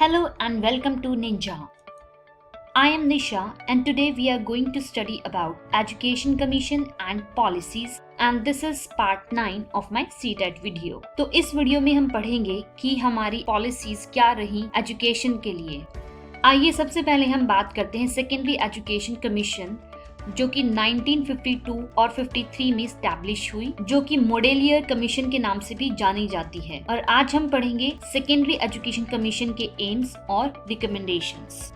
Hello and welcome to Ninja. I am Nisha and today we are going to study about Education Commission and Policies and this is part 9 of my CTET video. तो इस video में हम पढ़ेंगे कि हमारी policies क्या रही education के लिए। आइए सबसे पहले हम बात करते हैं सेकेंडरी एजुकेशन कमीशन जो कि 1952 और 53 में स्टैब्लिश हुई, जो कि मोडेलियर कमीशन के नाम से भी जानी जाती है। और आज हम पढ़ेंगे सेकेंडरी एजुकेशन कमीशन के एम्स और रिकमेंडेशंस।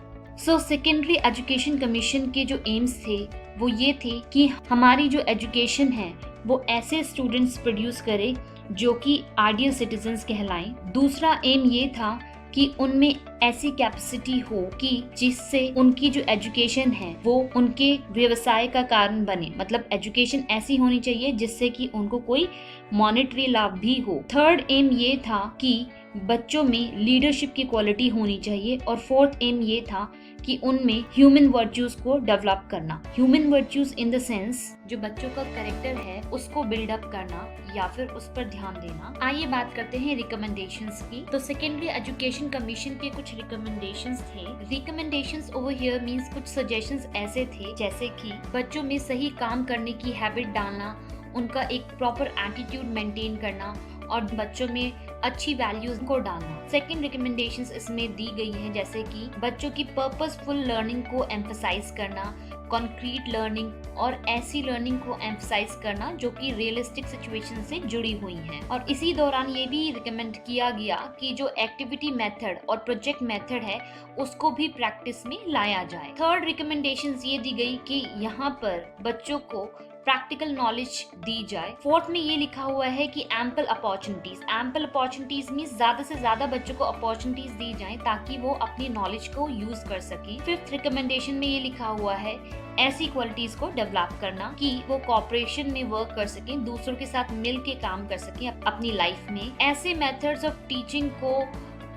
सेकेंडरी एजुकेशन कमीशन के जो एम्स थे वो ये थे कि हमारी जो एजुकेशन है वो ऐसे स्टूडेंट्स प्रोड्यूस करे जो कि आइडियल सिटीजन्स कहलाएं। दूसरा एम ये था कि उनमें ऐसी कैपेसिटी हो कि जिससे उनकी जो एजुकेशन है वो उनके व्यवसाय का कारण बने, मतलब एजुकेशन ऐसी होनी चाहिए जिससे कि उनको कोई मॉनेटरी लाभ भी हो। थर्ड एम ये था कि बच्चों में लीडरशिप की क्वालिटी होनी चाहिए और फोर्थ एम ये था कि उनमें ह्यूमन वर्च्यूज को डेवलप करना। Human virtues in the sense जो बच्चों का कैरेक्टर है उसको बिल्डअप करना या फिर उस पर ध्यान देना। आइए बात करते हैं रिकमेंडेशंस की। तो सेकेंडरी एजुकेशन कमीशन के कुछ रिकमेंडेशंस थे। रिकमेंडेशंस ओवर हियर मींस कुछ सजेशंस ऐसे थे जैसे कि बच्चों में सही काम करने की हैबिट डालना, उनका एक प्रॉपर एटीट्यूड मेंटेन करना और बच्चों में अच्छी वैल्यूज को डालना। सेकंड रिकमेंडेशंस इसमें दी गई हैं जैसे कि बच्चों की पर्पसफुल लर्निंग को एम्फसाइज करना, कॉन्क्रीट लर्निंग और ऐसी लर्निंग को एम्फसाइज करना जो कि रियलिस्टिक सिचुएशन से जुड़ी हुई हैं। और इसी दौरान ये भी रिकमेंड किया गया कि जो एक्टिविटी मेथड और प्रोजेक्ट मेथड है उसको भी प्रैक्टिस में लाया जाए। थर्ड रिकमेंडेशंस ये दी गई कि यहाँ पर बच्चों को प्रैक्टिकल नॉलेज दी जाए। फोर्थ में ये लिखा हुआ है कि एम्पल अपॉर्चुनिटीज मींस ज्यादा से ज्यादा बच्चों को अपॉर्चुनिटीज दी जाएं ताकि वो अपनी नॉलेज को यूज कर सके। फिफ्थ रिकमेंडेशन में ये लिखा हुआ है ऐसी क्वालिटीज को डेवलप करना कि वो कॉपरेशन में वर्क कर सकें, दूसरों के साथ मिल के काम कर सकें अपनी लाइफ में। ऐसे मेथड्स ऑफ टीचिंग को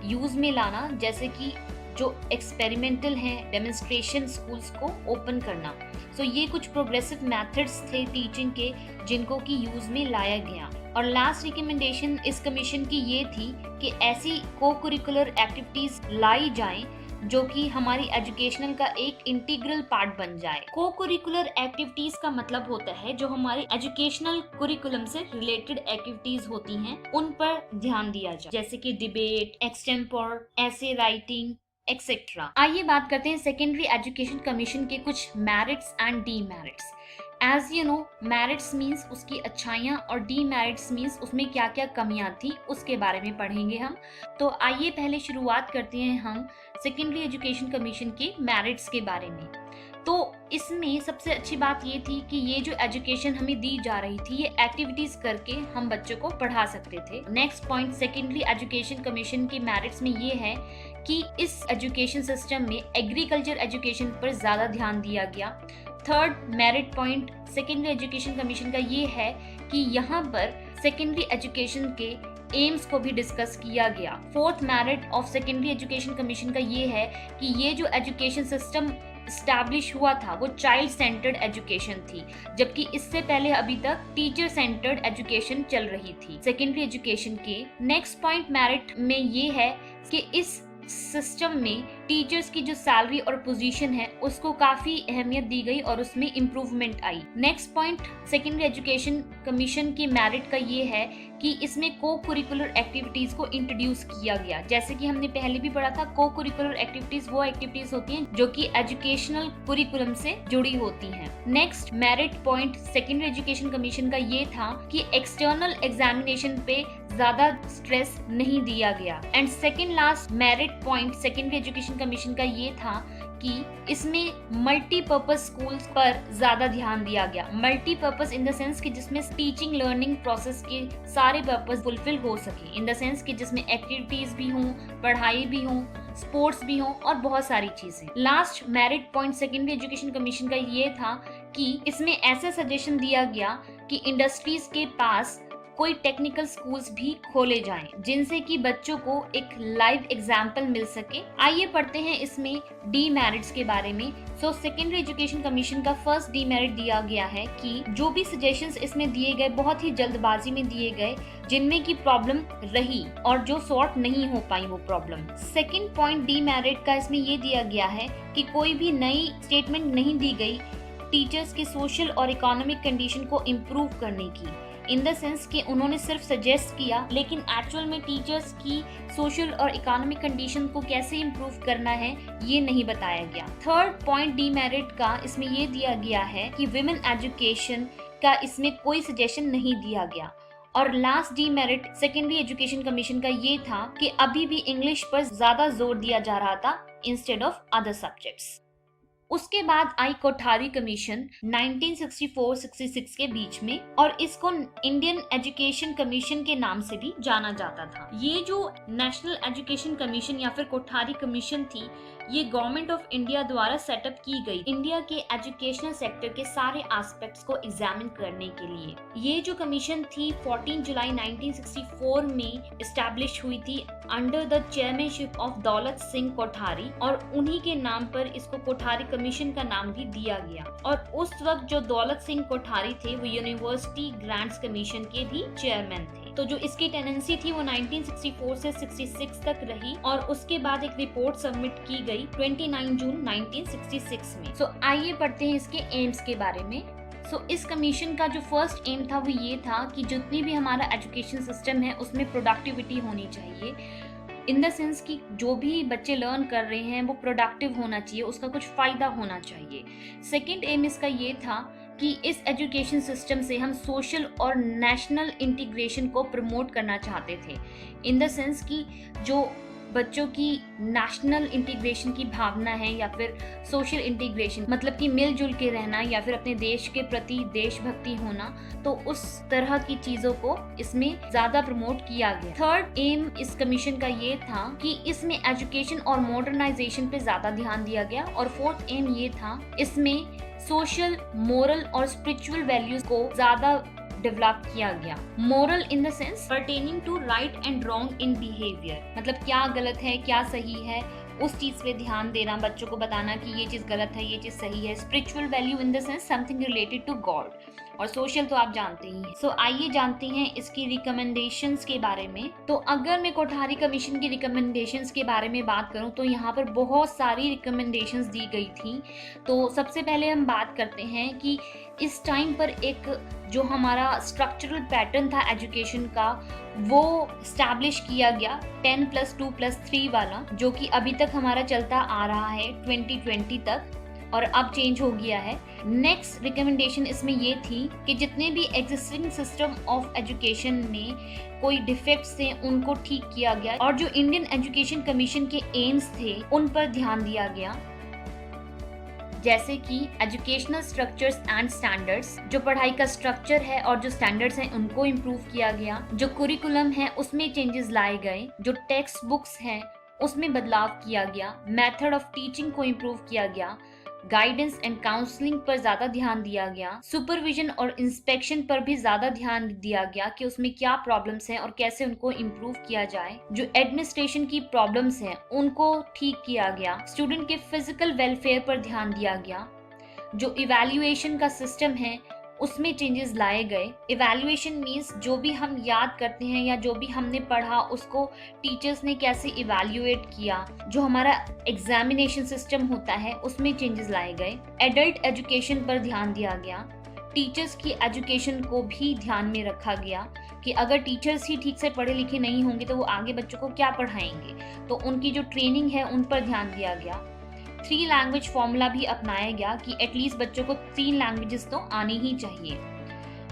यूज में लाना जैसे कि जो एक्सपेरिमेंटल हैं, डेमोन्स्ट्रेशन स्कूल्स को ओपन करना। ये कुछ प्रोग्रेसिव मेथड्स थे टीचिंग के जिनको कि यूज में लाया गया। और लास्ट रिकमेंडेशन इस कमीशन की ये थी कि ऐसी को करिकुलर एक्टिविटीज लाई जाएं जो कि हमारी एजुकेशनल का एक इंटीग्रल पार्ट बन जाए। को करिकुलर एक्टिविटीज का मतलब होता है जो हमारे एजुकेशनल कुरिकुलम से रिलेटेड एक्टिविटीज होती हैं उन पर ध्यान दिया जाए, जैसे कि debate, extempore, essay writing etcetera. आइए बात करते हैं सेकेंडरी एजुकेशन कमीशन के कुछ merits and demerits. As you know, merits means उसकी अच्छाइयाँ और डीमेरिट्स मींस उसमें क्या क्या कमियां थी उसके बारे में पढ़ेंगे हम। तो आइए पहले शुरुआत करते हैं हम सेकेंडरी एजुकेशन कमीशन के मेरिट्स के बारे में। तो इसमें सबसे अच्छी बात ये थी कि ये जो एजुकेशन हमें दी जा रही थी ये एक्टिविटीज करके हम बच्चों को पढ़ा सकते थे। Next point secondary education commission के मेरिट्स में ये है कि इस एजुकेशन सिस्टम में एग्रीकल्चर एजुकेशन पर ज्यादा ध्यान दिया गया। Third merit point secondary education commission का ये है कि यहाँ पर सेकेंडरी एजुकेशन के एम्स को भी डिस्कस किया गया। Fourth merit of secondary education commission का ये है कि ये जो एजुकेशन सिस्टम स्टैब्लिश हुआ था वो चाइल्ड सेंटर्ड एजुकेशन थी, जबकि इससे पहले अभी तक टीचर सेंटर्ड एजुकेशन चल रही थी सेकेंडरी एजुकेशन के। नेक्स्ट पॉइंट मेरिट में ये है कि इस सिस्टम में टीचर्स की जो सैलरी और पोजीशन है उसको काफी अहमियत दी गई और उसमें इम्प्रूवमेंट आई। Next point secondary education commission की मेरिट का ये है कि इसमें को करिकुलर एक्टिविटीज को इंट्रोड्यूस किया गया। जैसे कि हमने पहले भी पढ़ा था, को करिकुलर एक्टिविटीज वो एक्टिविटीज होती हैं जो कि एजुकेशनल कुरिकुलम से जुड़ी होती हैं। Next merit point secondary education commission का ये था कि एक्सटर्नल एग्जामिनेशन पे ज्यादा स्ट्रेस नहीं दिया गया। And second last merit point secondary education commission का ये था कि इसमें मल्टीपर्पज स्कूल्स पर ज्यादा ध्यान दिया गया। मल्टीपर्पज इन द सेंस कि जिसमें टीचिंग लर्निंग प्रोसेस के सारे पर्पज फुलफिल हो सके, इन द सेंस कि जिसमें एक्टिविटीज भी हों, पढ़ाई भी हो, स्पोर्ट्स भी हों और बहुत सारी चीजें। Last merit point secondary education commission का ये था कि इसमें ऐसा सजेशन दिया गया कि इंडस्ट्रीज के पास कोई टेक्निकल स्कूल्स भी खोले जाएं जिनसे कि बच्चों को एक लाइव एग्जाम्पल मिल सके। आइए पढ़ते हैं इसमें डीमेरिट्स के बारे में। सो सेकेंडरी एजुकेशन कमीशन का फर्स्ट डीमेरिट दिया गया है कि जो भी सजेशंस इसमें दिए गए बहुत ही जल्दबाजी में दिए गए, जिनमें की प्रॉब्लम रही और जो सॉर्ट नहीं हो पाई वो प्रॉब्लम। सेकंड पॉइंट डीमेरिट का इसमें ये दिया गया है कि कोई भी नई स्टेटमेंट नहीं दी गई टीचर्स के सोशल और इकोनॉमिक कंडीशन को इम्प्रूव करने की, इन द सेंस कि उन्होंने सिर्फ सजेस्ट किया, लेकिन एक्चुअल में टीचर्स की सोशल और इकोनॉमिक कंडीशन को कैसे इम्प्रूव करना है ये नहीं बताया गया। थर्ड पॉइंट डीमेरिट का इसमें ये दिया गया है कि विमेन एजुकेशन का इसमें कोई सजेशन नहीं दिया गया। और last demerit secondary education commission का ये था कि अभी भी इंग्लिश पर ज्यादा जोर दिया जा रहा था इंस्टेड ऑफ अदर सब्जेक्ट्स। उसके बाद आई कोठारी कमीशन 1964-66 के बीच में, और इसको इंडियन एजुकेशन कमीशन के नाम से भी जाना जाता था। ये जो नेशनल एजुकेशन कमीशन या फिर कोठारी कमीशन थी, ये गवर्नमेंट ऑफ इंडिया द्वारा सेटअप की गई इंडिया के एजुकेशनल सेक्टर के सारे एस्पेक्ट्स को एग्जामिन करने के लिए। ये जो कमीशन थी 14 जुलाई 1964 में एस्टैब्लिश हुई थी under the chairmanship of Daulat Singh Kothari, और उन्हीं के नाम पर इसको कोठारी कमीशन का नाम भी दिया गया। और उस वक्त जो दौलत सिंह कोठारी थे वो यूनिवर्सिटी ग्रांट्स कमीशन के भी चेयरमैन थे। तो जो इसकी टेनेंसी थी वो 1964 से 66 तक रही, और उसके बाद एक रिपोर्ट सबमिट की गई 29 जून 1966 में। सो आइए पढ़ते हैं इसके एम्स के बारे में। इस कमीशन का जो फर्स्ट एम था वो ये था कि जितनी भी हमारा एजुकेशन सिस्टम है उसमें प्रोडक्टिविटी होनी चाहिए, इन द सेंस कि जो भी बच्चे लर्न कर रहे हैं वो प्रोडक्टिव होना चाहिए, उसका कुछ फायदा होना चाहिए। सेकेंड एम इसका ये था कि इस एजुकेशन सिस्टम से हम सोशल और नेशनल इंटीग्रेशन को प्रमोट करना चाहते थे, इन द सेंस कि जो बच्चों की नेशनल इंटीग्रेशन की भावना है या फिर सोशल इंटीग्रेशन, मतलब कि मिलजुल के रहना या फिर अपने देश के प्रति देशभक्ति होना, तो उस तरह की चीजों को इसमें ज्यादा प्रमोट किया गया। थर्ड एम इस कमीशन का ये था कि इसमें एजुकेशन और मॉडर्नाइजेशन पे ज्यादा ध्यान दिया गया। और फोर्थ एम ये था इसमें सोशल, मोरल और स्पिरिचुअल वैल्यूज को ज्यादा डेवलप किया गया। Moral in the sense pertaining to right and wrong in behaviour, मतलब क्या गलत है क्या सही है उस चीज पे ध्यान देना, बच्चों को बताना कि ये चीज गलत है ये चीज सही है। Spiritual value in the sense something related to God, और सोशल तो आप जानते ही हैं। सो आइए जानते हैं इसकी रिकमेंडेशंस के बारे में। तो अगर मैं कोठारी कमीशन की रिकमेंडेशंस के बारे में बात करूं तो यहाँ पर बहुत सारी रिकमेंडेशंस दी गई थी। तो सबसे पहले हम बात करते हैं कि इस टाइम पर एक जो हमारा स्ट्रक्चरल पैटर्न था एजुकेशन का वो स्टैब्लिश किया गया 10+2+3 वाला, जो कि अभी तक हमारा चलता आ रहा है 2020 तक, और अब चेंज हो गया है। नेक्स्ट रिकमेंडेशन इसमें ये थी कि जितने भी एग्जिस्टिंग सिस्टम ऑफ एजुकेशन में कोई डिफेक्ट्स थे उनको ठीक किया गया, और जो इंडियन एजुकेशन कमीशन के एम्स थे उन पर ध्यान दिया गया, जैसे कि एजुकेशनल स्ट्रक्चर्स एंड स्टैंडर्ड्स, जो पढ़ाई का स्ट्रक्चर है और जो स्टैंडर्ड्स हैं उनको इम्प्रूव किया गया। जो कुरिकुलम है उसमें चेंजेस लाए गए, जो टेक्स्ट बुक्स हैं उसमें बदलाव किया गया, मेथड ऑफ टीचिंग को इम्प्रूव किया गया, गाइडेंस एंड काउंसलिंग पर ज्यादा ध्यान दिया गया, सुपरविजन और इंस्पेक्शन पर भी ज्यादा ध्यान दिया गया कि उसमें क्या प्रॉब्लम्स हैं और कैसे उनको इम्प्रूव किया जाए। जो एडमिनिस्ट्रेशन की प्रॉब्लम्स हैं उनको ठीक किया गया। स्टूडेंट के फिजिकल वेलफेयर पर ध्यान दिया गया। जो इवैल्यूएशन का सिस्टम है उसमें चेंजेस लाए गए। इवैल्यूएशन मीन्स जो भी हम याद करते हैं या जो भी हमने पढ़ा उसको टीचर्स ने कैसे इवैल्यूएट किया। जो हमारा एग्जामिनेशन सिस्टम होता है उसमें चेंजेस लाए गए। एडल्ट एजुकेशन पर ध्यान दिया गया। टीचर्स की एजुकेशन को भी ध्यान में रखा गया कि अगर टीचर्स ही ठीक से पढ़े लिखे नहीं होंगे तो वो आगे बच्चों को क्या पढ़ाएंगे, तो उनकी जो ट्रेनिंग है उन पर ध्यान दिया गया। 3 लैंग्वेज फॉर्मूला भी अपनाया गया कि एटलीस्ट बच्चों को 3 लैंग्वेजेस तो आनी ही चाहिए।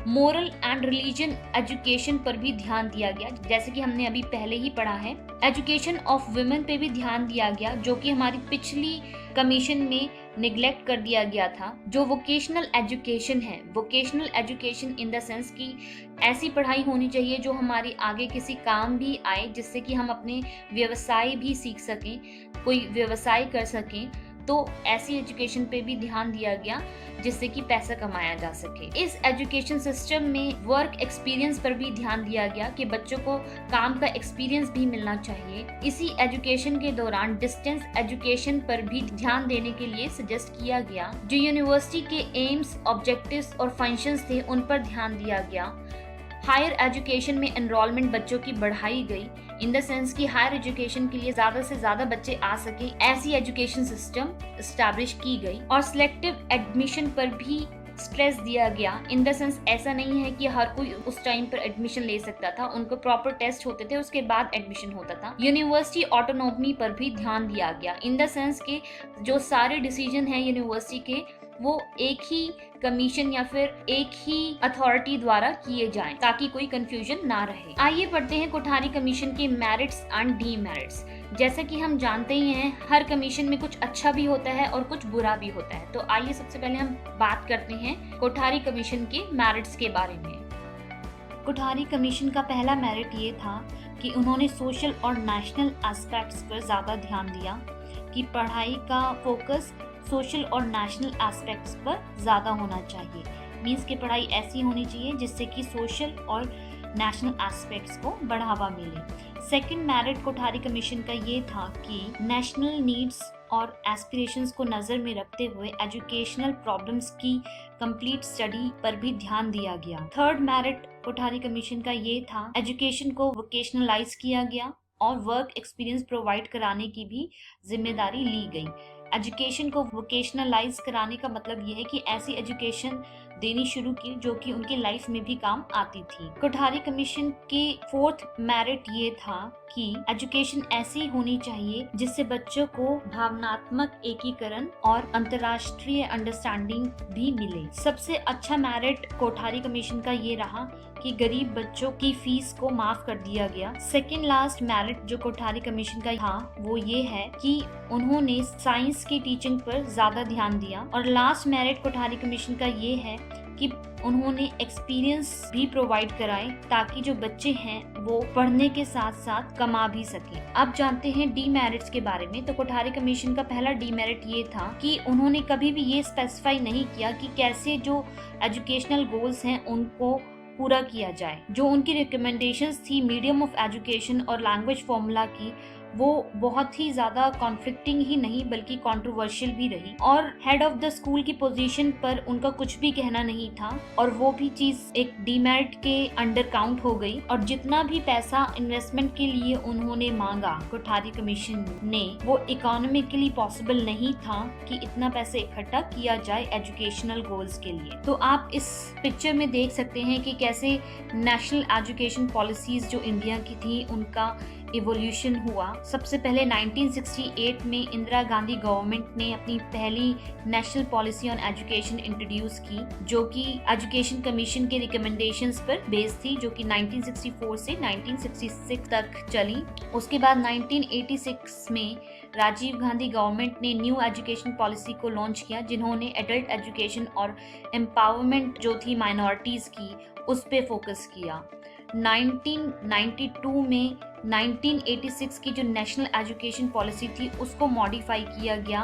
मोरल एंड रिलीजन एजुकेशन पर भी ध्यान दिया गया, जैसे कि हमने अभी पहले ही पढ़ा है। एजुकेशन ऑफ वुमेन पे भी ध्यान दिया गया, जो कि हमारी पिछली कमीशन में निगलेक्ट कर दिया गया था। जो वोकेशनल एजुकेशन है, vocational education in the sense कि ऐसी पढ़ाई होनी चाहिए जो हमारी आगे किसी काम भी आए, जिससे कि हम अपने व्यवसाय भी सीख सकें, कोई व्यवसाय कर सकें। तो ऐसी एजुकेशन पे भी ध्यान दिया गया जिससे कि पैसा कमाया जा सके। इस एजुकेशन सिस्टम में वर्क एक्सपीरियंस पर भी ध्यान दिया गया कि बच्चों को काम का एक्सपीरियंस भी मिलना चाहिए। इसी एजुकेशन के दौरान डिस्टेंस एजुकेशन पर भी ध्यान देने के लिए सजेस्ट किया गया। जो यूनिवर्सिटी के एम्स, ऑब्जेक्टिव्स और फंक्शंस थे उन पर ध्यान दिया गया। हायर एजुकेशन में एनरोलमेंट बच्चों की बढ़ाई गई, इन द सेंस कि हायर एजुकेशन के लिए ज्यादा से ज्यादा बच्चे आ सके, ऐसी एजुकेशन सिस्टम एस्टैब्लिश की गई। और सिलेक्टिव एडमिशन पर भी स्ट्रेस दिया गया, इन द सेंस ऐसा नहीं है कि हर कोई उस टाइम पर एडमिशन ले सकता था, उनको प्रॉपर टेस्ट होते थे, उसके बाद एडमिशन होता था। यूनिवर्सिटी ऑटोनॉमी पर भी ध्यान दिया गया, इन द सेंस कि जो सारे डिसीजन हैं यूनिवर्सिटी के वो एक ही कमीशन या फिर एक ही अथॉरिटी द्वारा किए जाएं, ताकि कोई कंफ्यूजन ना रहे। आइए पढ़ते हैं कोठारी कमीशन के मेरिट्स एंड डीमेरिट्स। जैसा कि हम जानते ही हैं, हर कमीशन में कुछ अच्छा भी होता है और कुछ बुरा भी होता है। तो आइए सबसे पहले हम बात करते हैं कोठारी कमीशन के मेरिट्स के बारे में। कोठारी कमीशन का पहला मेरिट ये था कि उन्होंने सोशल और नेशनल एस्पेक्ट्स पर ज़्यादा ध्यान दिया, कि पढ़ाई का फोकस सोशल और नेशनल एस्पेक्ट्स पर ज़्यादा होना चाहिए। मीन्स कि पढ़ाई ऐसी होनी चाहिए जिससे कि सोशल और नेशनल एस्पेक्ट्स को बढ़ावा मिले। सेकंड मेरिट कोठारी कमीशन का ये था कि नेशनल नीड्स और एस्पिरेशंस को नज़र में रखते हुए एजुकेशनल प्रॉब्लम्स की कंप्लीट स्टडी पर भी ध्यान दिया गया। थर्ड मेरिट कोठारी कमीशन का ये था एजुकेशन को वोकेशनलाइज किया गया और वर्क एक्सपीरियंस प्रोवाइड कराने की भी जिम्मेदारी ली गई। एजुकेशन को वोकेशनलाइज कराने का मतलब ये है कि ऐसी एजुकेशन देनी शुरू की जो कि उनकी लाइफ में भी काम आती थी। कोठारी कमीशन के फोर्थ मेरिट ये था कि एजुकेशन ऐसी होनी चाहिए जिससे बच्चों को भावनात्मक एकीकरण और अंतर्राष्ट्रीय अंडरस्टैंडिंग भी मिले। सबसे अच्छा मेरिट कोठारी कमीशन का ये रहा कि गरीब बच्चों की फीस को माफ कर दिया गया। सेकेंड लास्ट मेरिट जो कोठारी कमीशन का था वो ये है कि उन्होंने साइंस की टीचिंग पर ज्यादा ध्यान दिया। और लास्ट मेरिट कोठारी कमीशन का ये है कि उन्होंने एक्सपीरियंस भी प्रोवाइड कराए ताकि जो बच्चे हैं वो पढ़ने के साथ साथ कमा भी सके। अब जानते हैं डीमेरिट्स के बारे में। तो कोठारी कमीशन का पहला डीमेरिट ये था कि उन्होंने कभी भी ये स्पेसिफाई नहीं किया कि कैसे जो एजुकेशनल गोल्स हैं उनको पूरा किया जाए। जो उनकी रिकमेंडेशंस थी मीडियम ऑफ एजुकेशन और लैंग्वेज फॉर्मूला की, वो बहुत ही ज्यादा कॉन्फ्लिक्टिंग ही नहीं बल्कि कंट्रोवर्शियल भी रही। और हेड ऑफ द स्कूल की पोजीशन पर उनका कुछ भी कहना नहीं था और वो भी चीज एक डीमेरिट के अंडर काउंट हो गई। और जितना भी पैसा इन्वेस्टमेंट के लिए उन्होंने मांगा कोठारी कमीशन ने, वो इकोनॉमिकली पॉसिबल नहीं था कि इतना पैसा इकट्ठा किया जाए एजुकेशनल गोल्स के लिए। तो आप इस पिक्चर में देख सकते हैं कि कैसे नेशनल एजुकेशन पॉलिसीज जो इंडिया की थी उनका इवोल्यूशन हुआ। सबसे पहले 1968 में इंदिरा गांधी गवर्नमेंट ने अपनी पहली national policy on education introduce की, जो कि एजुकेशन कमीशन के रिकमेंडेशंस पर बेस्ड थी, जो कि 1964 से 1966 तक चली। उसके बाद 1986 में राजीव गांधी गवर्नमेंट ने न्यू एजुकेशन पॉलिसी को लॉन्च किया, जिन्होंने एडल्ट एजुकेशन और एम्पावरमेंट जो थी माइनॉरिटीज की उस पे फोकस किया। 1992 में 1986 की जो नेशनल एजुकेशन पॉलिसी थी उसको मॉडिफाई किया गया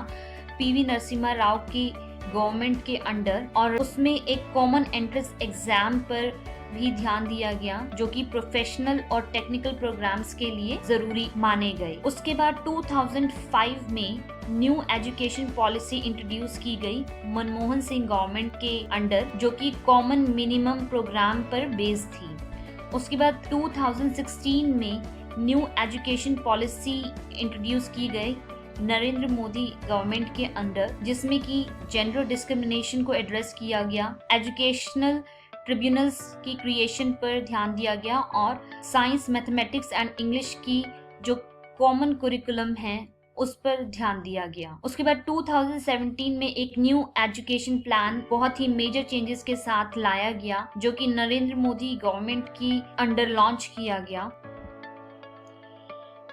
पीवी नरसिम्हा राव की गवर्नमेंट के अंडर, और उसमें एक कॉमन एंट्रेंस एग्जाम पर भी ध्यान दिया गया जो कि प्रोफेशनल और टेक्निकल प्रोग्राम्स के लिए जरूरी माने गए। उसके बाद 2005 में न्यू एजुकेशन पॉलिसी इंट्रोड्यूस की गई मनमोहन सिंह गवर्नमेंट के अंडर, जो कि कॉमन मिनिमम प्रोग्राम पर बेस्ड थी। उसके बाद 2016 में न्यू एजुकेशन पॉलिसी इंट्रोड्यूस की गई नरेंद्र मोदी गवर्नमेंट के अंडर, जिसमें कि जेंडर डिस्क्रिमिनेशन को एड्रेस किया गया, एजुकेशनल ट्रिब्यूनल्स की क्रिएशन पर ध्यान दिया गया और साइंस, मैथमेटिक्स एंड इंग्लिश की जो कॉमन कुरिकुलम है उस पर ध्यान दिया गया। उसके बाद 2017 में एक न्यू एजुकेशन प्लान बहुत ही मेजर चेंजेस के साथ लाया गया, जो कि नरेंद्र मोदी गवर्नमेंट की अंडर लॉन्च किया गया।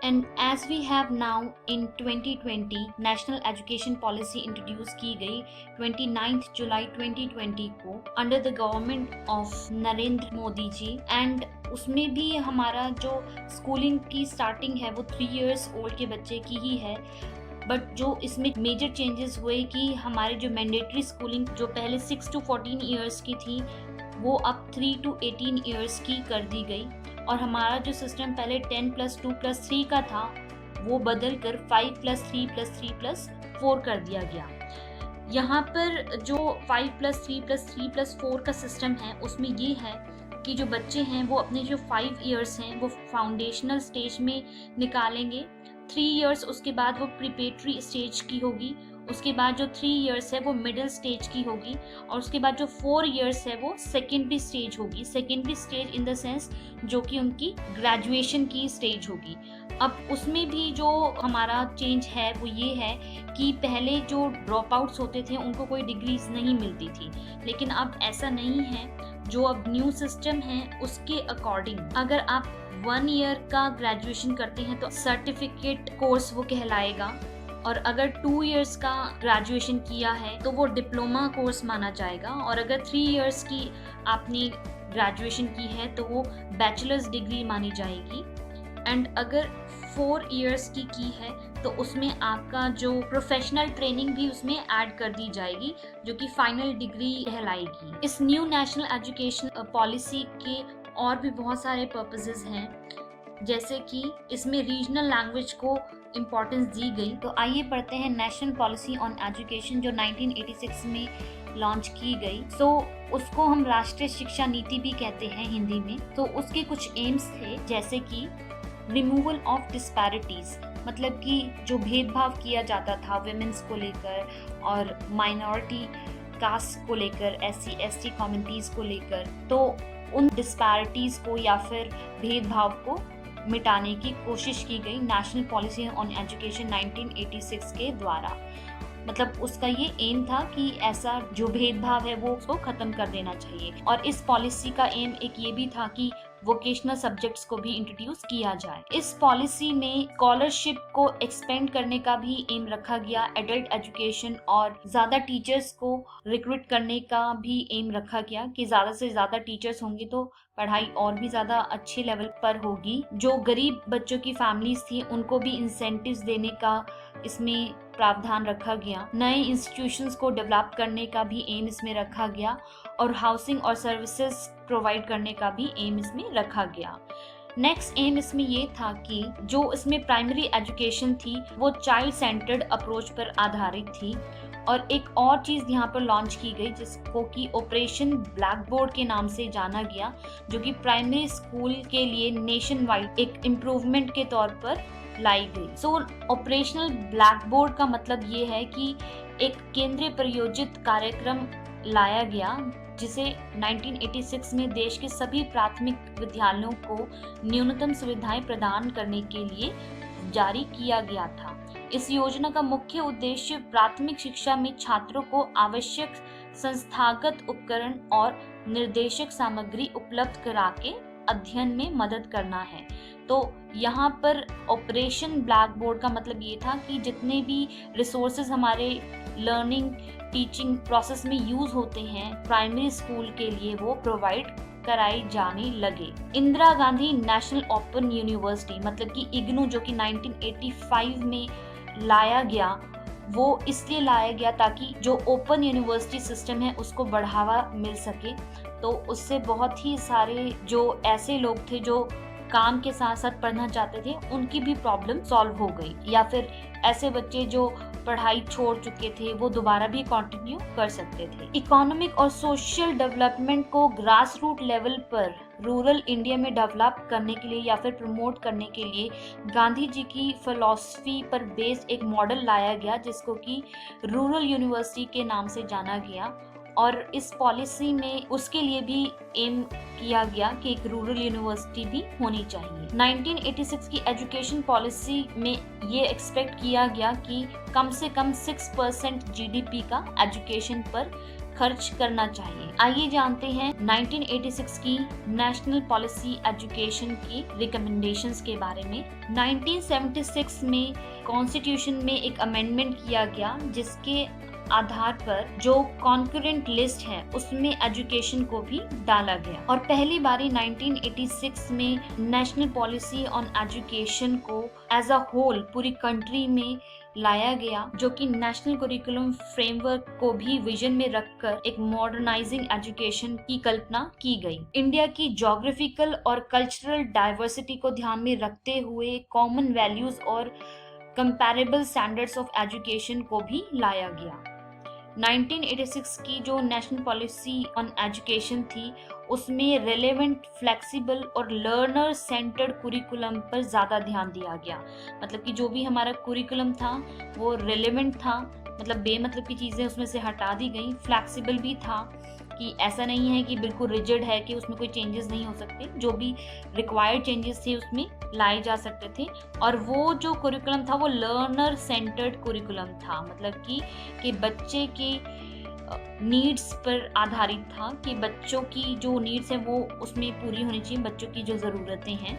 And as we have now in 2020 national education policy introduce की गई 29 जुलाई 2020 को under the government of Narendra Modi ji, and उसमें भी हमारा जो स्कूलिंग की स्टार्टिंग है वो 3 years ओल्ड के बच्चे की ही है। बट जो इसमें मेजर चेंजेस हुए कि हमारे जो मैंडेटरी स्कूलिंग जो पहले 6 to 14 ईयर्स की थी वो अब 3 to 18 ईयर्स की कर दी गई, और हमारा जो सिस्टम पहले 10+2+3 का था वो बदल कर 5+3+3+4 कर दिया गया। यहाँ पर जो 5+3+3+4 का सिस्टम है उसमें ये है कि जो बच्चे हैं वो अपने जो 5 ईयर्स हैं वो फाउंडेशनल स्टेज में निकालेंगे, 3 ईयर्स उसके बाद वो प्रिपरेटरी स्टेज की होगी, उसके बाद जो 3 ईयर्स है वो मिडिल स्टेज की होगी, और उसके बाद जो 4 ईयर्स है वो सेकेंडरी स्टेज होगी। Secondary stage in the sense जो कि उनकी ग्रेजुएशन की स्टेज होगी। अब उसमें भी जो हमारा चेंज है वो ये है कि पहले जो ड्रॉप आउट्स होते थे उनको कोई डिग्रीज नहीं मिलती थी, लेकिन अब ऐसा नहीं है। जो अब न्यू सिस्टम है उसके अकॉर्डिंग अगर आप 1 ईयर का ग्रेजुएशन करते हैं तो सर्टिफिकेट कोर्स वो कहलाएगा, और अगर 2 इयर्स का ग्रेजुएशन किया है तो वो डिप्लोमा कोर्स माना जाएगा, और अगर 3 इयर्स की आपने ग्रेजुएशन की है तो वो बैचलर्स डिग्री मानी जाएगी, एंड अगर 4 इयर्स की है तो उसमें आपका जो प्रोफेशनल ट्रेनिंग भी उसमें ऐड कर दी जाएगी जो कि फाइनल डिग्री कहलाएगी। इस न्यू नेशनल एजुकेशन पॉलिसी के और भी बहुत सारे पर्पसेस हैं, जैसे कि इसमें रीजनल लैंग्वेज को इम्पोर्टेंस दी गई। तो आइए पढ़ते हैं नेशनल पॉलिसी ऑन एजुकेशन जो 1986 में लॉन्च की गई। तो उसको हम राष्ट्रीय शिक्षा नीति भी कहते हैं हिंदी में। तो उसके कुछ एम्स थे, जैसे कि रिमूवल ऑफ डिस्पैरिटीज, मतलब कि जो भेदभाव किया जाता था विमेंस को लेकर और माइनॉरिटी कास्ट को लेकर, SC/ST कम्युनिटीज को लेकर, तो उन डिस्पैरिटीज को या फिर भेदभाव को मिटाने की कोशिश की गई नेशनल पॉलिसी ऑन एजुकेशन 1986 के द्वारा। मतलब उसका ये एम था कि ऐसा जो भेदभाव है वो उसको खत्म कर देना चाहिए। और इस पॉलिसी का एम एक ये भी था कि वोकेशनल सब्जेक्ट्स को भी इंट्रोड्यूस किया जाए। इस पॉलिसी में स्कॉलरशिप को एक्सपेंड करने का भी एम रखा गया, एडल्ट एजुकेशन और ज्यादा टीचर्स को रिक्रूट करने का भी एम रखा गया कि ज्यादा से ज्यादा टीचर्स होंगे तो पढ़ाई और भी ज्यादा अच्छे लेवल पर होगी। जो गरीब बच्चों की फैमिलीज थी उनको भी इंसेंटिव्स देने का इसमें प्रावधान रखा गया। नए इंस्टीट्यूशंस को डेवलप करने का भी एम इसमें रखा गया, और हाउसिंग और सर्विसेज प्रोवाइड करने का भी एम इसमें रखा गया। नेक्स्ट एम इसमें ये था कि जो इसमें प्राइमरी एजुकेशन थी वो चाइल्ड सेंटर्ड अप्रोच पर आधारित थी। और एक और चीज यहाँ पर लॉन्च की गई जिसको कि ऑपरेशन ब्लैक बोर्ड के नाम से जाना गया, जो कि प्राइमरी स्कूल के लिए नेशन वाइड एक इम्प्रूवमेंट के तौर पर लाई गई। सो ऑपरेशनल ब्लैक बोर्ड का मतलब ये है कि एक केंद्रीय प्रायोजित कार्यक्रम लाया गया जिसे 1986 में देश के सभी प्राथमिक विद्यालयों को न्यूनतम सुविधाएं प्रदान करने के लिए जारी किया गया था। इस योजना का मुख्य उद्देश्य प्राथमिक शिक्षा में छात्रों को आवश्यक संस्थागत उपकरण और निर्देशक सामग्री उपलब्ध करा के अध्ययन में मदद करना है। तो यहाँ पर ऑपरेशन ब्लैक बोर्ड का मतलब ये था कि जितने भी रिसोर्सेज हमारे लर्निंग टीचिंग प्रोसेस में यूज होते हैं प्राइमरी स्कूल के लिए वो प्रोवाइड कराए जाने लगे। Indira Gandhi national open university मतलब कि इग्नू जो कि 1985 में लाया गया, वो इसलिए लाया गया ताकि जो ओपन यूनिवर्सिटी सिस्टम है उसको बढ़ावा मिल सके। तो उससे बहुत ही सारे जो ऐसे लोग थे जो काम के साथ साथ पढ़ना चाहते थे उनकी भी प्रॉब्लम सॉल्व हो गई, या फिर ऐसे बच्चे जो पढ़ाई छोड़ चुके थे वो दोबारा भी कंटिन्यू कर सकते थे। इकोनॉमिक और सोशल डेवलपमेंट को ग्रास रूट लेवल पर रूरल इंडिया में डेवलप करने के लिए या फिर प्रमोट करने के लिए गांधी जी की फिलॉसफी पर बेस्ड एक मॉडल लाया गया जिसको कि रूरल यूनिवर्सिटी के नाम से जाना गया। और इस पॉलिसी में उसके लिए भी एम किया गया कि एक रूरल यूनिवर्सिटी भी होनी चाहिए। 1986 की एजुकेशन पॉलिसी में ये एक्सपेक्ट किया गया कि कम से कम 6% GDP का एजुकेशन पर खर्च करना चाहिए। आइए जानते हैं 1986 की नेशनल पॉलिसी एजुकेशन की रिकमेंडेशंस के बारे में। 1976 में कॉन्स्टिट्यूशन में एक अमेंडमेंट किया गया जिसके आधार पर जो कॉन्करेंट लिस्ट है उसमें एजुकेशन को भी डाला गया और पहली बारी 1986 में नेशनल पॉलिसी ऑन एजुकेशन को एज अ होल पूरी कंट्री में लाया गया, जो कि नेशनल करिकुलम फ्रेमवर्क को भी विजन में रखकर एक मॉडर्नाइजिंग एजुकेशन की कल्पना की गई। इंडिया की ज्योग्राफिकल और कल्चरल डाइवर्सिटी को ध्यान में रखते हुए कॉमन वैल्यूज और कंपैरेबल स्टैंडर्ड्स ऑफ एजुकेशन को भी लाया गया। 1986 की जो नेशनल पॉलिसी ऑन एजुकेशन थी उसमें रेलेवेंट, फ्लेक्सिबल और लर्नर सेंटर्ड कुरिकुलम पर ज़्यादा ध्यान दिया गया। मतलब कि जो भी हमारा कुरिकुलम था वो रेलेवेंट था, मतलब बेमतलब की चीज़ें उसमें से हटा दी गई। फ्लेक्सिबल भी था कि ऐसा नहीं है कि बिल्कुल रिजिड है कि उसमें कोई चेंजेस नहीं हो सकते, जो भी रिक्वायर्ड चेंजेस थे उसमें लाए जा सकते थे। और वो जो कुरिकुलम था वो लर्नर सेंटर्ड कुरिकुलम था, मतलब कि बच्चे के नीड्स पर आधारित था कि बच्चों की जो नीड्स हैं वो उसमें पूरी होनी चाहिए, बच्चों की जो ज़रूरतें हैं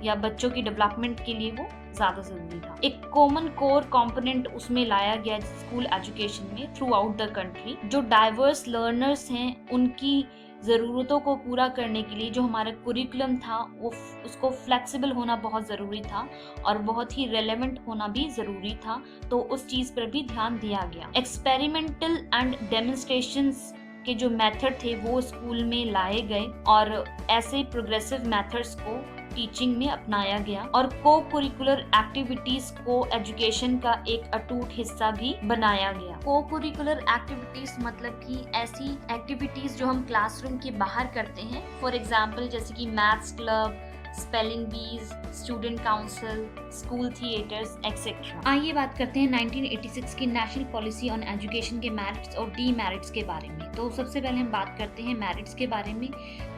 या बच्चों की डेवलपमेंट के लिए वो ज़्यादा ज़रूरी था। एक कॉमन कोर कंपोनेंट उसमें लाया गया स्कूल एजुकेशन में थ्रू आउट द कंट्री। जो डाइवर्स लर्नर्स हैं उनकी ज़रूरतों को पूरा करने के लिए जो हमारा कुरिकुलम था वो उसको फ्लेक्सिबल होना बहुत ज़रूरी था और बहुत ही रेलेवेंट होना भी ज़रूरी था, तो उस चीज़ पर भी ध्यान दिया गया। एक्सपेरिमेंटल एंड डेमोन्स्ट्रेशंस के जो मेथड थे वो स्कूल में लाए गए और ऐसे प्रोग्रेसिव मेथड्स को टीचिंग में अपनाया गया और को कुरिकुलर एक्टिविटीज को एजुकेशन का एक अटूट हिस्सा भी बनाया गया। को कुरिकुलर एक्टिविटीज मतलब कि ऐसी एक्टिविटीज जो हम क्लासरूम के बाहर करते हैं, फॉर एग्जाम्पल जैसे कि मैथ्स क्लब, स्पेलिंग बीज, student council, school theatres etcetera. आइए बात करते हैं 1986 की नेशनल पॉलिसी ऑन एजुकेशन के मेरिट्स और डीमेरिट्स के बारे में। तो सबसे पहले हम बात करते हैं मेरिट्स के बारे में।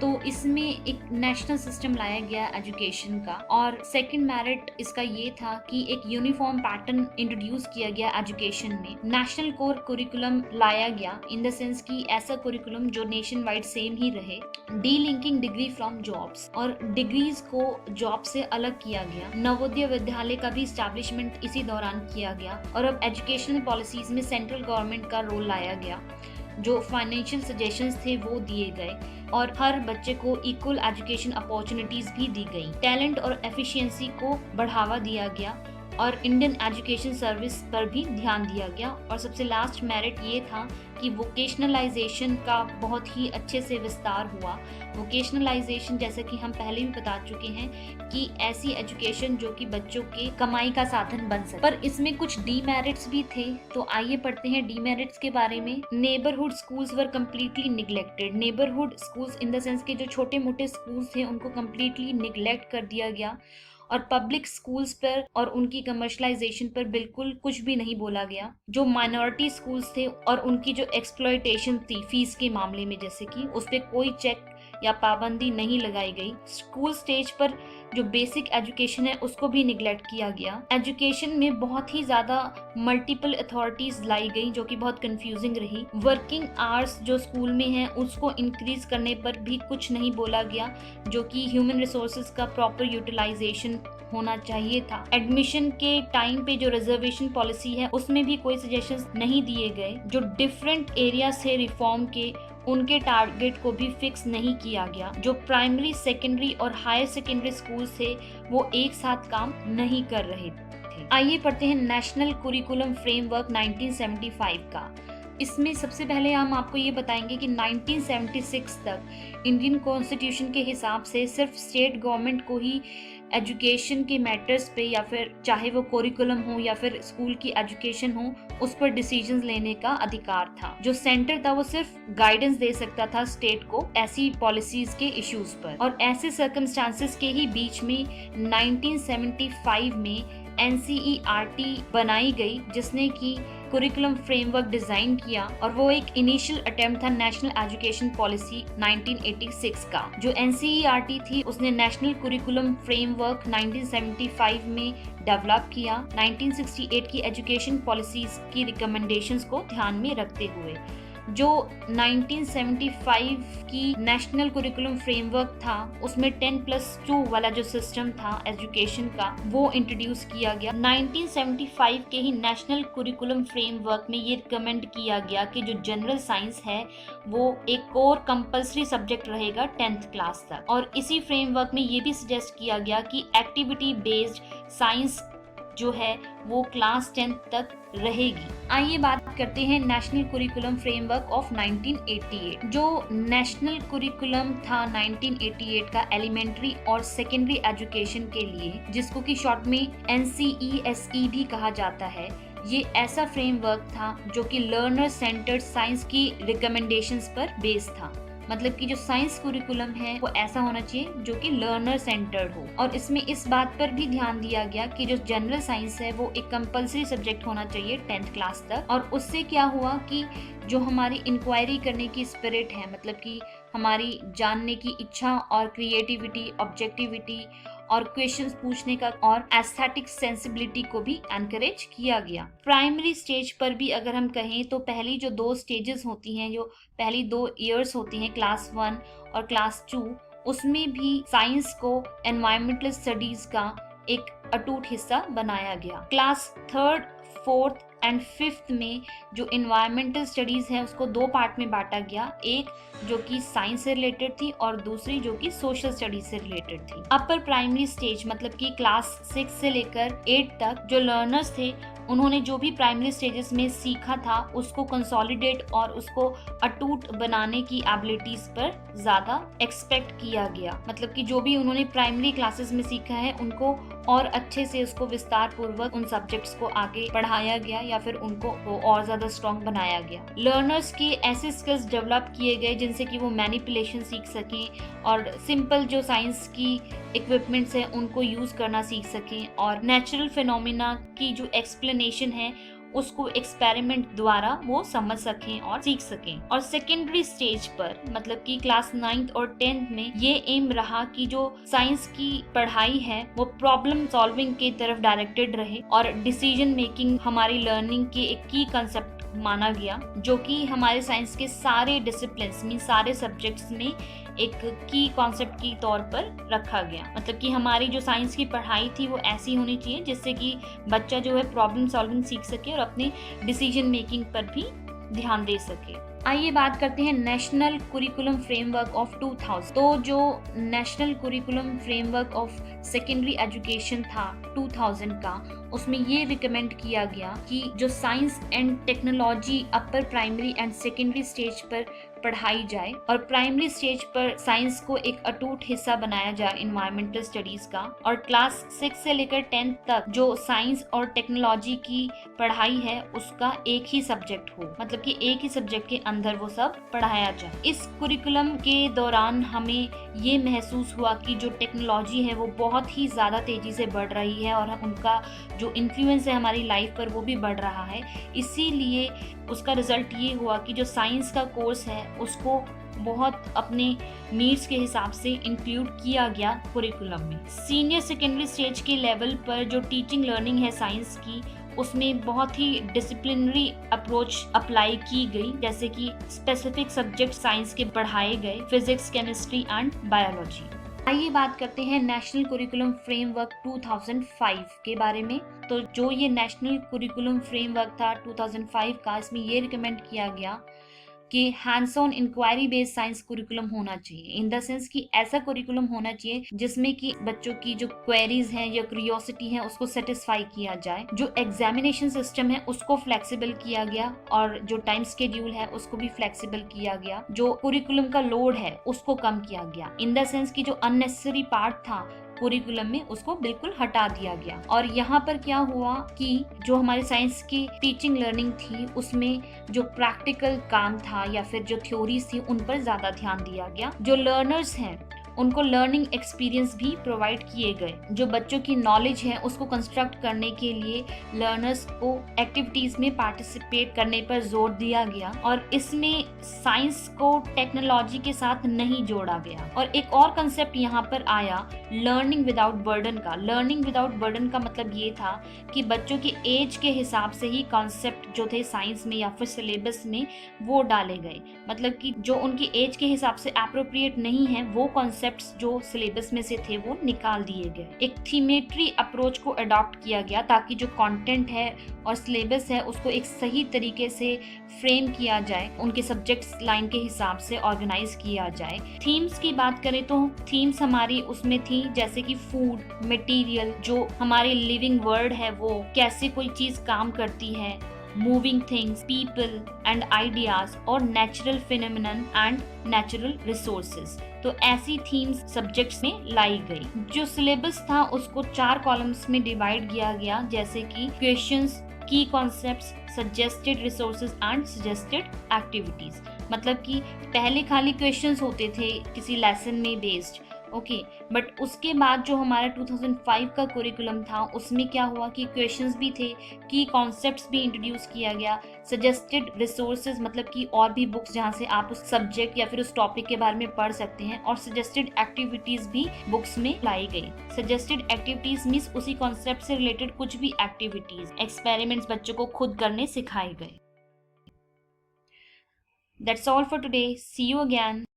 तो इसमें एक नेशनल सिस्टम लाया गया एजुकेशन का और सेकंड मेरिट इसका ये था कि एक यूनिफॉर्म पैटर्न इंट्रोड्यूस किया गया एजुकेशन में। नेशनल कोर कुरिकुलम लाया गया इन द सेंस कि ऐसा कुरिकुलम जो नेशन वाइड सेम ही रहे। D linking degree from jobs और डिग्रीज को जॉब से अलग किया गया। नवोदय विद्यालय का भी स्टैब्लिशमेंट इसी दौरान किया गया और अब एजुकेशनल पॉलिसीज में सेंट्रल गवर्नमेंट का रोल लाया गया। जो फाइनेंशियल सजेशंस थे वो दिए गए और हर बच्चे को इक्वल एजुकेशन अपॉर्चुनिटीज भी दी गई। टैलेंट और एफिशिएंसी को बढ़ावा दिया गया और इंडियन एजुकेशन सर्विस पर भी ध्यान दिया गया। और सबसे लास्ट मेरिट ये था कि वोकेशनलाइजेशन का बहुत ही अच्छे से विस्तार हुआ। वोकेशनलाइजेशन जैसे कि हम पहले भी बता चुके हैं कि ऐसी एजुकेशन जो कि बच्चों के कमाई का साधन बन सके। पर इसमें कुछ डीमेरिट्स भी थे, तो आइए पढ़ते हैं डीमेरिट्स के बारे में। Neighbourhood schools were completely neglected. Neighbourhood schools in the sense के जो छोटे मोटे स्कूल्स थे उनको कम्प्लीटली निग्लेक्ट कर दिया गया और पब्लिक स्कूल्स पर और उनकी कमर्शलाइजेशन पर बिल्कुल कुछ भी नहीं बोला गया। जो माइनॉरिटी स्कूल्स थे और उनकी जो एक्सप्लॉयटेशन थी फीस के मामले में, जैसे कि उस पर कोई चेक या पाबंदी नहीं लगाई गई। स्कूल स्टेज पर जो बेसिक एजुकेशन है उसको भी निगलेक्ट किया गया। एजुकेशन में बहुत ही ज्यादा मल्टीपल अथॉरिटीज लाई गई जो कि बहुत कंफ्यूजिंग रही। वर्किंग आवर्स जो स्कूल में है उसको इंक्रीज करने पर भी कुछ नहीं बोला गया, जो कि ह्यूमन रिसोर्सेज का प्रॉपर यूटिलाइजेशन होना चाहिए था। एडमिशन के टाइम पे जो रिजर्वेशन पॉलिसी है उसमें भी कोई सजेशंस नहीं दिए गए। जो डिफरेंट एरिया से रिफॉर्म के उनके टारगेट को भी फिक्स नहीं किया गया। जो प्राइमरी, सेकेंडरी और हायर सेकेंडरी स्कूल्स थे वो एक साथ काम नहीं कर रहे थे। आइए पढ़ते हैं नेशनल कुरिकुलम फ्रेमवर्क 1975 का। इसमें सबसे पहले हम आपको ये बताएंगे कि 1976 तक इंडियन कॉन्स्टिट्यूशन के हिसाब से सिर्फ स्टेट गवर्नमेंट को ही एजुकेशन के मैटर्स पे या फिर चाहे वो कुरिकुलम हो या फिर स्कूल की एजुकेशन हो उस पर डिसीजंस लेने का अधिकार था। जो सेंटर था वो सिर्फ गाइडेंस दे सकता था स्टेट को ऐसी पॉलिसीज के इश्यूज पर। और ऐसे सर्कमस्टांसेस के ही बीच में 1975 में NCERT बनाई गई जिसने की कुरिकुलम फ्रेमवर्क डिजाइन किया और वो एक इनिशियल अटेम्प्ट था नेशनल एजुकेशन पॉलिसी 1986 का। जो NCERT थी उसने नेशनल कुरिकुलम फ्रेमवर्क 1975 में डेवलप किया 1968 की एजुकेशन पॉलिसीज की रिकमेंडेशंस को ध्यान में रखते हुए। जो 1975 की नेशनल कुरिकुलम फ्रेमवर्क था उसमें 10+2 वाला जो सिस्टम था एजुकेशन का वो इंट्रोड्यूस किया गया। 1975 के ही नेशनल कुरिकुलम फ्रेमवर्क में ये रिकमेंड किया गया कि जो जनरल साइंस है वो एक कोर कंपल्सरी सब्जेक्ट रहेगा 10th क्लास तक, और इसी फ्रेमवर्क में ये भी सजेस्ट किया गया कि एक्टिविटी बेस्ड साइंस जो है वो क्लास 10th तक रहेगी। आइए बात करते हैं नेशनल कुरिकुलम फ्रेमवर्क ऑफ 1988। जो नेशनल कुरिकुलम था 1988 का एलिमेंट्री और सेकेंडरी एजुकेशन के लिए, जिसको कि शॉर्ट में NCESE भी कहा जाता है, ये ऐसा फ्रेमवर्क था जो कि लर्नर सेंटर्ड साइंस की रिकमेंडेशंस पर बेस्ड था। मतलब कि जो साइंस कुरिकुलम है वो ऐसा होना चाहिए जो कि लर्नर सेंटर्ड हो, और इसमें इस बात पर भी ध्यान दिया गया कि जो जनरल साइंस है वो एक कंपल्सरी सब्जेक्ट होना चाहिए 10th क्लास तक। और उससे क्या हुआ कि जो हमारी इंक्वायरी करने की स्पिरिट है, मतलब कि हमारी जानने की इच्छा और क्रिएटिविटी, ऑब्जेक्टिविटी और क्वेश्चंस पूछने का और एस्थेटिक सेंसिबिलिटी को भी एनकरेज किया गया। प्राइमरी स्टेज पर भी अगर हम कहें तो पहली जो 2 स्टेजेस होती हैं, जो पहली 2 ईयर्स होती हैं, क्लास 1 और क्लास 2, उसमें भी साइंस को एनवायरमेंटल स्टडीज का एक अटूट हिस्सा बनाया गया। Class 3rd, 4th and 5th में जो इन्वायरमेंटल स्टडीज है उसको 2 पार्ट में बांटा गया, एक जो कि साइंस से रिलेटेड थी और दूसरी जो कि सोशल स्टडीज से रिलेटेड थी। अपर प्राइमरी स्टेज मतलब कि क्लास 6 से लेकर 8 तक जो लर्नर्स थे उन्होंने जो भी प्राइमरी स्टेजेस में सीखा था उसको कंसोलिडेट और उसको अटूट बनाने की एबिलिटीज पर ज्यादा एक्सपेक्ट किया गया। मतलब कि जो भी उन्होंने प्राइमरी क्लासेस में सीखा है उनको और अच्छे से उसको विस्तार पूर्वक उन सब्जेक्ट्स को आगे पढ़ाया गया या फिर उनको और ज्यादा स्ट्रॉन्ग बनाया गया। लर्नर्स के ऐसे स्किल्स डेवलप किए गए जिनसे कि वो मैनिपुलेशन सीख सकें और सिंपल जो साइंस की इक्विपमेंट्स है उनको यूज करना सीख सकें, और नेचुरल फिनोमिना की जो एक्सप्लेनेशन है उसको एक्सपेरिमेंट द्वारा वो समझ सकें और सीख सकें। और सेकेंडरी स्टेज पर मतलब कि क्लास 9th और 10th में ये एम रहा कि जो साइंस की पढ़ाई है वो प्रॉब्लम सॉल्विंग की तरफ डायरेक्टेड रहे और डिसीजन मेकिंग हमारी लर्निंग के एक की कंसेप्ट माना गया, जो कि हमारे साइंस के सारे डिसिप्लिन्स में, सारे सब्जेक्ट्स में एक की कॉन्सेप्ट की तौर पर रखा गया। मतलब कि हमारी जो साइंस की पढ़ाई थी वो ऐसी होनी चाहिए जिससे कि बच्चा जो है प्रॉब्लम सॉल्विंग सीख सके और अपने डिसीजन मेकिंग पर भी ध्यान दे सके। आइए बात करते हैं नेशनल कुरिकुलम फ्रेमवर्क ऑफ 2000। तो जो national curriculum framework of secondary education था 2000 का, उसमें ये रिकमेंड किया गया कि जो science and technology upper primary and secondary stage पर पढ़ाई जाए और प्राइमरी स्टेज पर साइंस को एक अटूट हिस्सा बनाया जाए इन्वायरमेंटल स्टडीज का, और क्लास 6 से लेकर 10th तक जो साइंस और टेक्नोलॉजी की पढ़ाई है उसका एक ही सब्जेक्ट हो, मतलब कि एक ही सब्जेक्ट के अंदर वो सब पढ़ाया जाए। इस कुरिकुलम के दौरान हमें ये महसूस हुआ कि जो टेक्नोलॉजी है वो बहुत ही ज्यादा तेजी से बढ़ रही है और उनका जो इन्फ्लुएंस है हमारी लाइफ पर वो भी बढ़ रहा है। इसीलिए उसका रिजल्ट ये हुआ कि जो साइंस का कोर्स है उसको बहुत अपने नीड्स के हिसाब से इंक्लूड किया गया कुरिकुलम में। सीनियर सेकेंडरी स्टेज के लेवल पर जो टीचिंग लर्निंग है साइंस की, उसमें बहुत ही डिसिप्लिनरी अप्रोच अप्लाई की गई, जैसे कि स्पेसिफिक सब्जेक्ट साइंस के पढ़ाए गए, फिजिक्स, केमिस्ट्री एंड बायोलॉजी। आइए बात करते हैं नेशनल कुरिकुलम फ्रेमवर्क 2005 के बारे में। तो जो ये नेशनल कुरिकुलम फ्रेमवर्क था 2005 का, इसमें ये रिकमेंड किया गया कि hands on inquiry based science curriculum होना चाहिए, इन द सेंस कि ऐसा कुरिकुलम होना चाहिए जिसमें कि बच्चों की जो क्वेरीज हैं या क्यूरियोसिटी है उसको सेटिस्फाई किया जाए। जो एग्जामिनेशन सिस्टम है उसको फ्लेक्सिबल किया गया और जो टाइम शेड्यूल है उसको भी फ्लेक्सिबल किया गया। जो कुरिकुलम का लोड है उसको कम किया गया, इन द सेंस कि जो अननेसेसरी पार्ट था कुरिकुलम में उसको बिल्कुल हटा दिया गया। और यहाँ पर क्या हुआ कि जो हमारे साइंस की टीचिंग लर्निंग थी उसमें जो प्रैक्टिकल काम था या फिर जो थ्योरीज थी उन पर ज्यादा ध्यान दिया गया। जो लर्नर्स हैं उनको लर्निंग एक्सपीरियंस भी प्रोवाइड किए गए। जो बच्चों की नॉलेज है उसको कंस्ट्रक्ट करने के लिए लर्नर्स को एक्टिविटीज में पार्टिसिपेट करने पर जोर दिया गया और इसमें साइंस को टेक्नोलॉजी के साथ नहीं जोड़ा गया। और एक और कंसेप्ट यहाँ पर आया लर्निंग विदाउट बर्डन का। लर्निंग विदाउट बर्डन का मतलब ये था कि बच्चों की एज के हिसाब से ही कॉन्सेप्ट जो थे साइंस में या फिर सिलेबस में वो डाले गए। मतलब कि जो उनकी एज के हिसाब से एप्रोप्रिएट नहीं है वो कॉन्सेप्ट्स जो सिलेबस में से थे वो निकाल दिए गए। एक थीमेट्री अप्रोच को अडॉप्ट किया गया ताकि जो कंटेंट है और सिलेबस है उसको एक सही तरीके से फ्रेम किया जाए, उनके सब्जेक्ट्स लाइन के हिसाब से ऑर्गेनाइज किया जाए। थीम्स की बात करें तो थीम्स हमारी उसमें थी जैसे कि फूड, मटेरियल, जो हमारे लिविंग वर्ल्ड है वो कैसे कोई चीज काम करती है, moving things, people and ideas और natural phenomenon and natural resources. तो ऐसी थीम्स सब्जेक्ट्स में लाई गई। जो सिलेबस था उसको 4 कॉलम्स में डिवाइड किया गया जैसे कि क्वेश्चंस, की concepts, suggested resources and suggested activities. मतलब कि पहले खाली क्वेश्चंस होते थे किसी लेसन में बेस्ड, ओके, बट उसके बाद जो हमारा 2005 का करिकुलम था उसमें क्या हुआ कि क्वेश्चंस भी थे, की कॉन्सेप्ट्स भी इंट्रोड्यूस किया गया, सजेस्टेड रिसोर्सेज मतलब कि और भी बुक्स जहाँ से आप उस सब्जेक्ट या फिर उस टॉपिक के बारे में पढ़ सकते हैं, और सजेस्टेड एक्टिविटीज भी बुक्स में लाई गई। सजेस्टेड एक्टिविटीज मीन्स उसी कॉन्सेप्ट से रिलेटेड कुछ भी एक्टिविटीज, एक्सपेरिमेंट्स बच्चों को खुद करने सिखाए गए। That's all for today. See you again.